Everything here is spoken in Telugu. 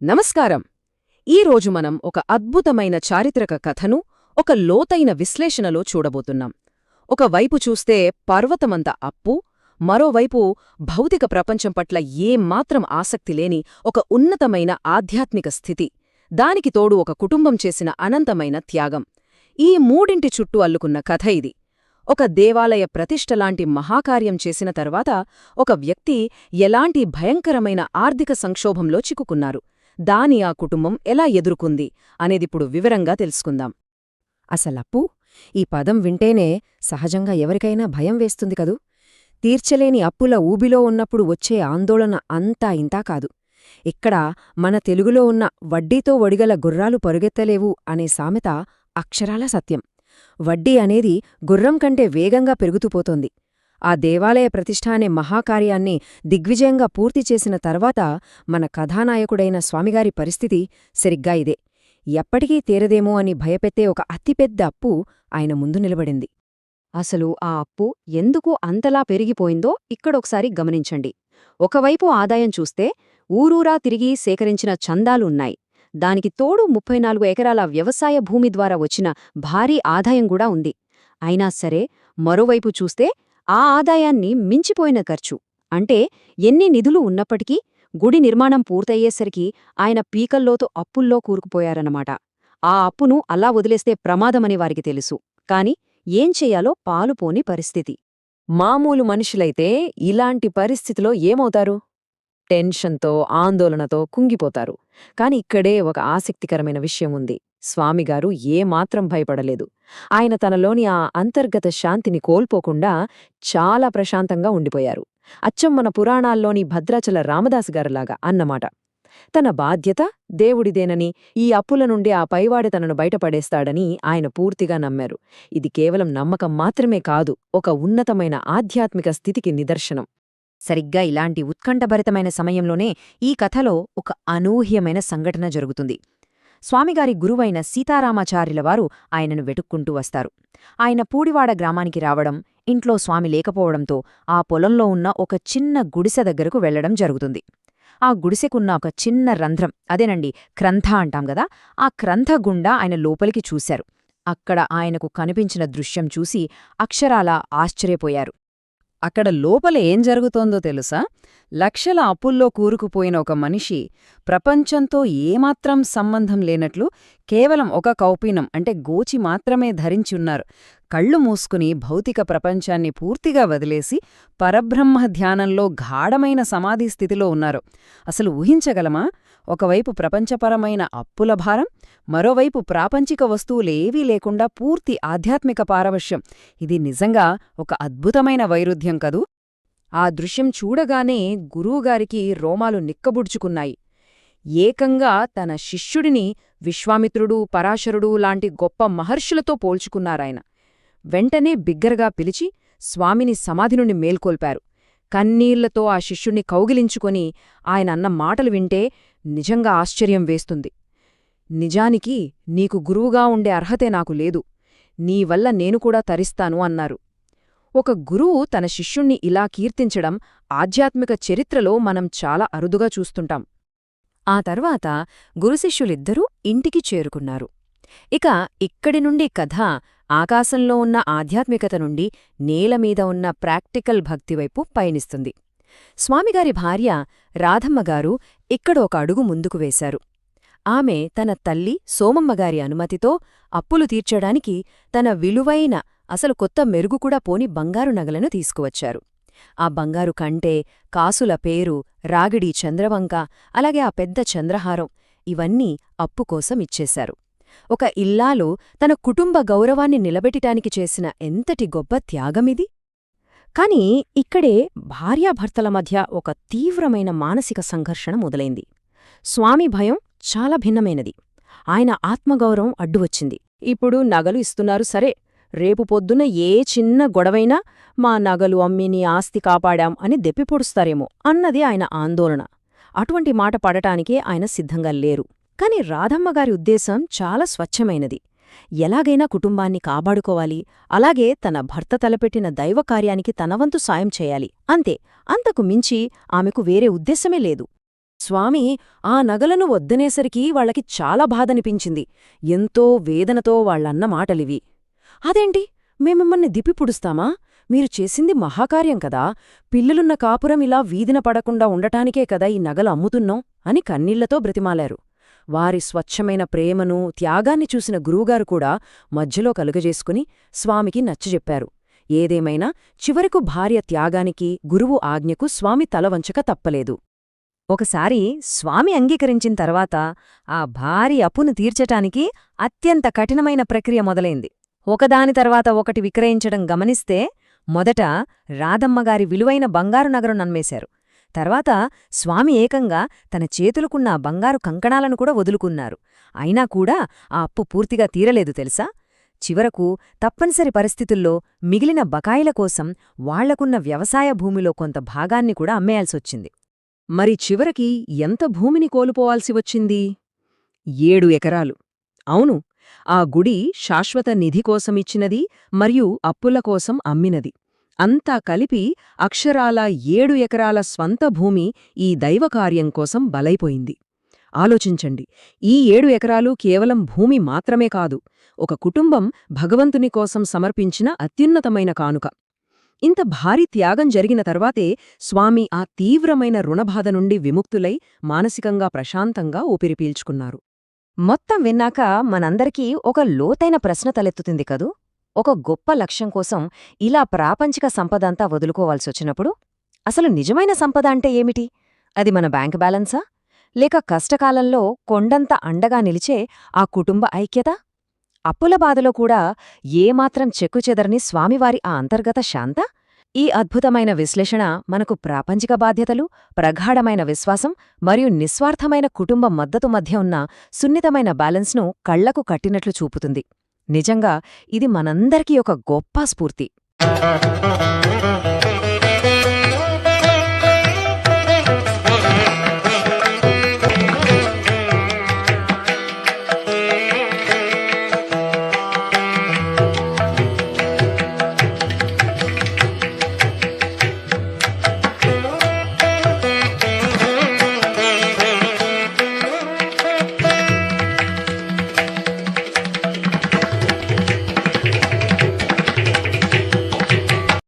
నమస్కారం. ఈరోజు మనం ఒక అద్భుతమైన చారిత్రక కథను ఒక లోతైన విశ్లేషణలో చూడబోతున్నాం. ఒకవైపు చూస్తే పర్వతమంత అప్పు, మరోవైపు భౌతిక ప్రపంచం పట్ల ఏమాత్రం ఆసక్తి లేని ఒక ఉన్నతమైన ఆధ్యాత్మిక స్థితి, దానికి తోడు ఒక కుటుంబం చేసిన అనంతమైన త్యాగం. ఈ మూడింటి చుట్టూ అల్లుకున్న కథ ఇది. ఒక దేవాలయ ప్రతిష్టలాంటి మహాకార్యం చేసిన తర్వాత ఒక వ్యక్తి ఎలాంటి భయంకరమైన ఆర్థిక సంక్షోభంలో చిక్కుకున్నారు, దాని ఆ కుటుంబం ఎలా ఎదుర్కొంది అనేదిప్పుడు వివరంగా తెలుసుకుందాం. అసలప్పు ఈ పదం వింటేనే సహజంగా ఎవరికైనా భయం వేస్తుంది కదూ. తీర్చలేని అప్పుల ఊబిలో ఉన్నప్పుడు వచ్చే ఆందోళన అంతా ఇంతా కాదు. ఇక్కడ మన తెలుగులో ఉన్న వడ్డీతో ఒడిగల గుర్రాలు పరుగెత్తలేవు అనే సామెత అక్షరాల సత్యం. వడ్డీ అనేది గుర్రం కంటే వేగంగా పెరుగుతూపోతోంది. ఆ దేవాలయ ప్రతిష్ఠ అనే మహాకార్యాన్ని దిగ్విజయంగా పూర్తి చేసిన తర్వాత మన కథానాయకుడైన స్వామిగారి పరిస్థితి సరిగ్గా ఇదే. ఎప్పటికీ తీరదేమో అని భయపెట్టే ఒక అతిపెద్ద అప్పు ఆయన ముందు నిలబడింది. అసలు ఆ అప్పు ఎందుకు అంతలా పెరిగిపోయిందో ఇక్కడొకసారి గమనించండి. ఒకవైపు ఆదాయం చూస్తే ఊరూరా తిరిగి సేకరించిన చందాలు ఉన్నాయి. దానికి తోడు 34 ఎకరాల వ్యవసాయ భూమి ద్వారా వచ్చిన భారీ ఆదాయం కూడా ఉంది. అయినా సరే మరోవైపు చూస్తే ఆ ఆదాయాన్ని మించిపోయిన ఖర్చు, అంటే ఎన్ని నిధులు ఉన్నప్పటికీ గుడి నిర్మాణం పూర్తయ్యేసరికి ఆయన పీకల్లోతో అప్పుల్లో కూరుకుపోయారన్నమాట. ఆ అప్పును అలా వదిలేస్తే ప్రమాదమని వారికి తెలుసు. కాని ఏం చెయ్యాలో పాలుపోని పరిస్థితి. మామూలు మనుషులైతే ఇలాంటి పరిస్థితిలో ఏమవుతారు? టెన్షన్తో, ఆందోళనతో కుంగిపోతారు. కాని ఇక్కడే ఒక ఆసక్తికరమైన విషయం ఉంది. స్వామిగారు ఏమాత్రం భయపడలేదు. ఆయన తనలోని ఆ అంతర్గత శాంతిని కోల్పోకుండా చాలా ప్రశాంతంగా ఉండిపోయారు. అచ్చం మన పురాణాల్లోని భద్రాచల రామదాసుగారులాగా అన్నమాట. తన బాధ్యత దేవుడిదేనని, ఈ అప్పుల నుండి ఆ పైవాడి తనను బయటపడేస్తాడని ఆయన పూర్తిగా నమ్మారు. ఇది కేవలం నమ్మకం మాత్రమే కాదు, ఒక ఉన్నతమైన ఆధ్యాత్మిక స్థితికి నిదర్శనం. సరిగ్గా ఇలాంటి ఉత్కంఠభరితమైన సమయంలోనే ఈ కథలో ఒక అనూహ్యమైన సంఘటన జరుగుతుంది. స్వామిగారి గురువైన సీతారామాచార్యులవారు ఆయనను వెతుక్కుంటూ వస్తారు. ఆయన పూడివాడ గ్రామానికి రావడం, ఇంట్లో స్వామి లేకపోవడంతో ఆ పొలంలో ఉన్న ఒక చిన్న గుడిసె దగ్గరకు వెళ్లడం జరుగుతుంది. ఆ గుడిసెకున్న ఒక చిన్న రంధ్రం, అదేనండి క్రంథ అంటాం గదా, ఆ క్రంథ గుండా ఆయన లోపలికి చూశారు. అక్కడ ఆయనకు కనిపించిన దృశ్యం చూసి అక్షరాలా ఆశ్చర్యపోయారు. అక్కడ లోపల ఏం జరుగుతోందో తెలుసా? లక్షల అప్పుల్లో కూరుకుపోయిన ఒక మనిషి ప్రపంచంతో ఏమాత్రం సంబంధం లేనట్లు కేవలం ఒక కౌపీనం అంటే గోచి మాత్రమే ధరించున్నారు. కళ్ళు మూసుకుని భౌతిక ప్రపంచాన్ని పూర్తిగా వదిలేసి పరబ్రహ్మ ధ్యానంలో గాఢమైన సమాధి స్థితిలో ఉన్నారు. అసలు ఊహించగలమా? ఒకవైపు ప్రపంచపరమైన అప్పుల భారం, మరోవైపు ప్రాపంచిక వస్తువులేవీ లేకుండా పూర్తి ఆధ్యాత్మిక పారవశ్యం. ఇది నిజంగా ఒక అద్భుతమైన వైరుధ్యం కదూ. ఆ దృశ్యం చూడగానే గురువుగారికి రోమాలు నిక్కబుడ్చుకున్నాయి. ఏకంగా తన శిష్యుడిని విశ్వామిత్రుడు, పరాశరుడు లాంటి గొప్ప మహర్షులతో పోల్చుకున్నారాయన. వెంటనే బిగ్గరగా పిలిచి స్వామిని సమాధి నుండి మేల్కొల్పారు. కన్నీళ్లతో ఆ శిష్యుణ్ణి కౌగిలించుకొని ఆయన అన్న మాటలు వింటే నిజంగా ఆశ్చర్యం వేస్తుంది. నిజానికి నీకు గురువుగా ఉండే అర్హతే నాకు లేదు. నీవల్ల నేను కూడా తరిస్తాను అన్నారు. ఒక గురువు తన శిష్యుణ్ణి ఇలా కీర్తించడం ఆధ్యాత్మిక చరిత్రలో మనం చాలా అరుదుగా చూస్తుంటాం. ఆ తర్వాత గురుశిష్యులిద్దరూ ఇంటికి చేరుకున్నారు. ఇక ఇక్కడి నుండి కథ ఆకాశంలో ఉన్న ఆధ్యాత్మికత నుండి నేలమీద ఉన్న ప్రాక్టికల్ భక్తివైపు పయనిస్తుంది. స్వామిగారి భార్య రాధమ్మగారు ఇక్కడ ఒక అడుగు ముందుకు వేశారు. ఆమె తన తల్లి సోమమ్మగారి అనుమతితో అప్పులు తీర్చడానికి తన విలువైన, అసలు కొత్త మెరుగు కూడా పోని బంగారు నగలను తీసుకువచ్చారు. ఆ బంగారు కంటే, కాసుల పేరు, రాగిడి చంద్రవంక, అలాగే ఆ పెద్ద చంద్రహారం ఇవన్నీ అప్పుకోసం ఇచ్చేశారు. ఒక ఇల్లాలు తన కుటుంబ గౌరవాన్ని నిలబెట్టడానికి చేసిన ఎంతటి గొప్ప త్యాగమిది! కాని ఇక్కడే భార్యాభర్తల మధ్య ఒక తీవ్రమైన మానసిక సంఘర్షణ మొదలైంది. స్వామి భయం చాలా భిన్నమైనది. ఆయన ఆత్మగౌరవం అడ్డువచ్చింది. ఇప్పుడు నగలు ఇస్తున్నారు సరే, రేపు పొద్దున ఏ చిన్న గొడవైనా మా నగలు అమ్మి నీ ఆస్తి కాపాడాం అని దెప్పిపొడుస్తారేమో అన్నది ఆయన ఆందోళన. అటువంటి మాట పడటానికే ఆయన సిద్ధంగా లేరు. కాని రాధమ్మగారి ఉద్దేశం చాలా స్వచ్ఛమైనది. ఎలాగైనా కుటుంబాన్ని కాపాడుకోవాలి, అలాగే తన భర్త తలపెట్టిన దైవకార్యానికి తనవంతు సాయం చేయాలి, అంతే. అంతకు మించి ఆమెకు వేరే ఉద్దేశమే లేదు. స్వామి ఆ నగలను వద్దనేసరికి వాళ్లకి చాలా బాధనిపించింది. ఎంతో వేదనతో వాళ్లన్న మాటలివి. అదేంటి, మేమిమ్మల్ని దిప్పిపుడుస్తామా? మీరు చేసింది మహాకార్యం కదా. పిల్లులున్న కాపురం ఇలా వీధిన పడకుండా ఉండటానికే కదా ఈ నగలు అమ్ముతున్నాం అని కన్నీళ్లతో బ్రతిమాలారు. వారి స్వచ్ఛమైన ప్రేమను, త్యాగాన్ని చూసిన గురువుగారు కూడా మధ్యలో కలుగజేసుకుని స్వామికి నచ్చజెప్పారు. ఏదేమైనా చివరకు భార్య త్యాగానికి, గురువు ఆజ్ఞకు స్వామి తలవంచక తప్పలేదు. ఒకసారి స్వామి అంగీకరించిన తర్వాత ఆ భారీ అప్పును తీర్చటానికి అత్యంత కఠినమైన ప్రక్రియ మొదలైంది. ఒకదాని తర్వాత ఒకటి విక్రయించడం గమనిస్తే మొదట రాధమ్మగారి విలువైన బంగారు నగరం నమ్మేశారు. తర్వాత స్వామి ఏకంగా తన చేతులకున్న ఆ బంగారు కంకణాలను కూడా వదులుకున్నారు. అయినా కూడా ఆ అప్పు పూర్తిగా తీరలేదు తెలుసా. చివరకు తప్పనిసరి పరిస్థితుల్లో మిగిలిన బకాయిల కోసం వాళ్లకున్న వ్యవసాయ భూమిలో కొంత భాగాన్ని కూడా అమ్మేయాల్సొచ్చింది. మరి చివరికి ఎంత భూమిని కోల్పోవాల్సి వచ్చింది? 7 ఎకరాలు. అవును, ఆ గుడి శాశ్వత నిధి కోసమిచ్చినది మరియు అప్పుల కోసం అమ్మినది. అంతా కలిపి అక్షరాల 7 ఎకరాల స్వంత భూమి ఈ దైవకార్యం కోసం బలైపోయింది. ఆలోచించండి, ఈ 7 ఎకరాలు కేవలం భూమి మాత్రమే కాదు, ఒక కుటుంబం భగవంతుని కోసం సమర్పించిన అత్యున్నతమైన కానుక. ఇంత భారీ త్యాగం జరిగిన తర్వాతే స్వామి ఆ తీవ్రమైన రుణబాధ నుండి విముక్తులై మానసికంగా ప్రశాంతంగా ఊపిరి పీల్చుకున్నారు. మొత్తం విన్నాక మనందరికీ ఒక లోతైన ప్రశ్న తలెత్తుతుంది కదూ. ఒక గొప్ప లక్ష్యం కోసం ఇలా ప్రాపంచిక సంపదంతా వదులుకోవాల్సొచ్చినప్పుడు అసలు నిజమైన సంపద అంటే ఏమిటి? అది మన బ్యాంక్ బ్యాలెన్సా? లేక కష్టకాలంలో కొండంత అండగా నిలిచే ఆ కుటుంబ ఐక్యత? అప్పుల బాధలో కూడా ఏమాత్రం చెక్కుచెదరని స్వామివారి ఆ అంతర్గత శాంత? ఈ అద్భుతమైన విశ్లేషణ మనకు ప్రాపంచిక బాధ్యతలు, ప్రగాఢమైన విశ్వాసం మరియు నిస్వార్థమైన కుటుంబ మద్దతు మధ్య ఉన్న సున్నితమైన బ్యాలెన్స్ను కళ్లకు కట్టినట్లు చూపుతుంది. నిజంగా ఇది మనందరికీ ఒక గొప్ప స్ఫూర్తి.